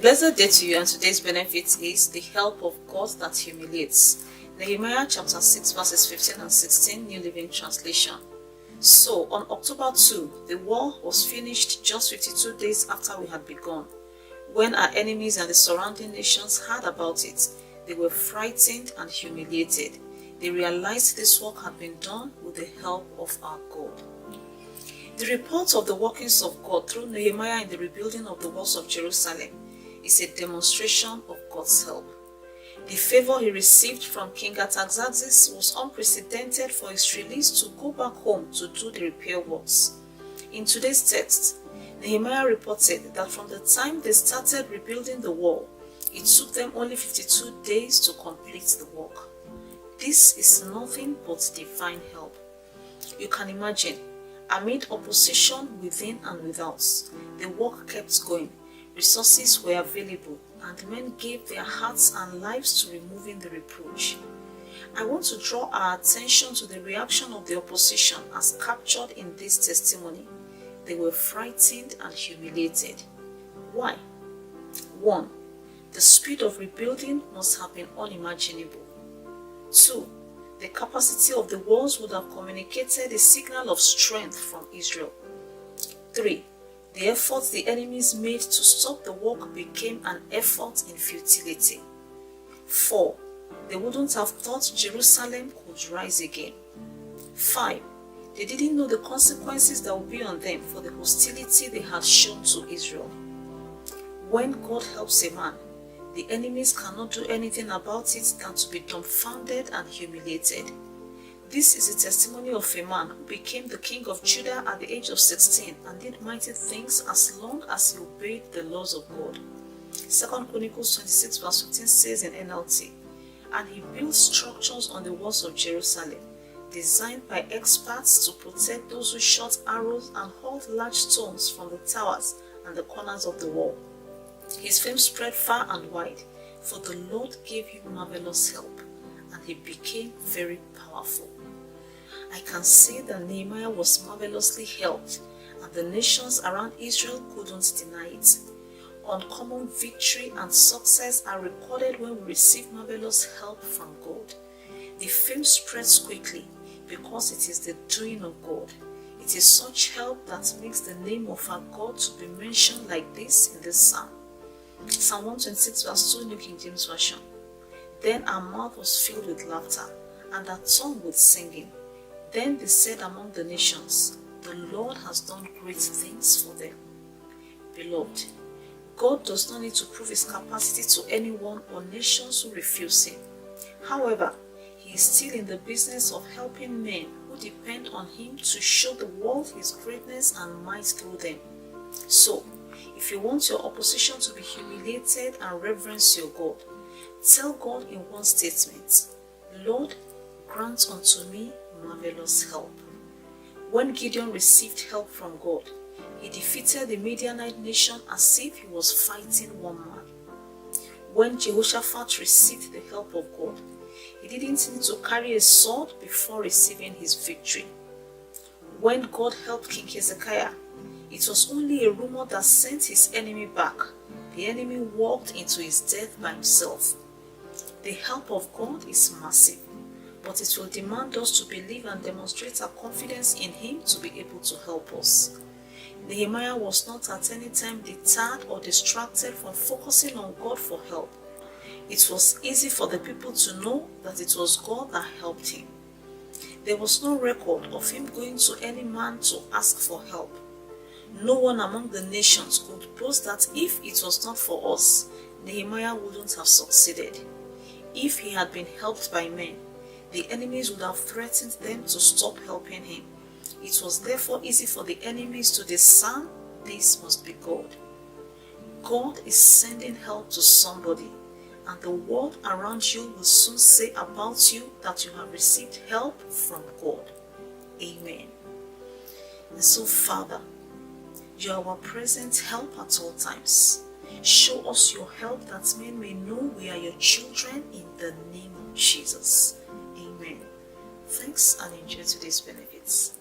Blessed day to you, and today's benefit is the help of God that humiliates. Nehemiah chapter 6 verses 15 and 16, New Living Translation. So, on October 2, the war was finished just 52 days after we had begun. When our enemies and the surrounding nations heard about it, they were frightened and humiliated. They realized this work had been done with the help of our God. The report of the workings of God through Nehemiah in the rebuilding of the walls of Jerusalem is a demonstration of God's help. The favor he received from King Artaxerxes was unprecedented for his release to go back home to do the repair works. In today's text, Nehemiah reported that from the time they started rebuilding the wall, it took them only 52 days to complete the work. This is nothing but divine help. You can imagine, amid opposition within and without, the work kept going. Resources were available, and men gave their hearts and lives to removing the reproach. I want to draw our attention to the reaction of the opposition as captured in this testimony. They were frightened and humiliated. Why? 1. The speed of rebuilding must have been unimaginable. 2. The capacity of the walls would have communicated a signal of strength from Israel. 3. The efforts the enemies made to stop the work became an effort in futility. 4. They wouldn't have thought Jerusalem could rise again. 5. They didn't know the consequences that would be on them for the hostility they had shown to Israel. When God helps a man, the enemies cannot do anything about it than to be dumbfounded and humiliated. This is a testimony of a man who became the king of Judah at the age of 16 and did mighty things as long as he obeyed the laws of God. 2 Chronicles 26 verse 15 says in NLT, "And he built structures on the walls of Jerusalem, designed by experts to protect those who shot arrows and hurled large stones from the towers and the corners of the wall. His fame spread far and wide, for the Lord gave him marvelous help, and he became very powerful." I can say that Nehemiah was marvelously helped, and the nations around Israel couldn't deny it. Uncommon victory and success are recorded when we receive marvelous help from God. The fame spreads quickly because it is the doing of God. It is such help that makes the name of our God to be mentioned like this in this psalm. Psalm 126 verse 2, New King James Version. "Then our mouth was filled with laughter, and our tongue with singing. Then they said among the nations, the Lord has done great things for them." Beloved, God does not need to prove his capacity to anyone or nations who refuse him. However, he is still in the business of helping men who depend on him to show the world his greatness and might through them. So, if you want your opposition to be humiliated and reverence your God, tell God in one statement, "Lord, grant unto me marvelous help." When Gideon received help from God, he defeated the Midianite nation as if he was fighting one man. When Jehoshaphat received the help of God, he didn't need to carry a sword before receiving his victory. When God helped King Hezekiah, it was only a rumor that sent his enemy back. The enemy walked into his death by himself. The help of God is massive, but it will demand us to believe and demonstrate our confidence in him to be able to help us. Nehemiah was not at any time deterred or distracted from focusing on God for help. It was easy for the people to know that it was God that helped him. There was no record of him going to any man to ask for help. No one among the nations could boast that if it was not for us, Nehemiah wouldn't have succeeded. If he had been helped by men, the enemies would have threatened them to stop helping him. It was therefore easy for the enemies to discern this must be God. God is sending help to somebody, and the world around you will soon say about you that you have received help from God. Amen. And so, Father, you are our present help at all times. Show us your help that men may know we are your children in the name of Jesus. Amen. Thanks and enjoy today's benefits.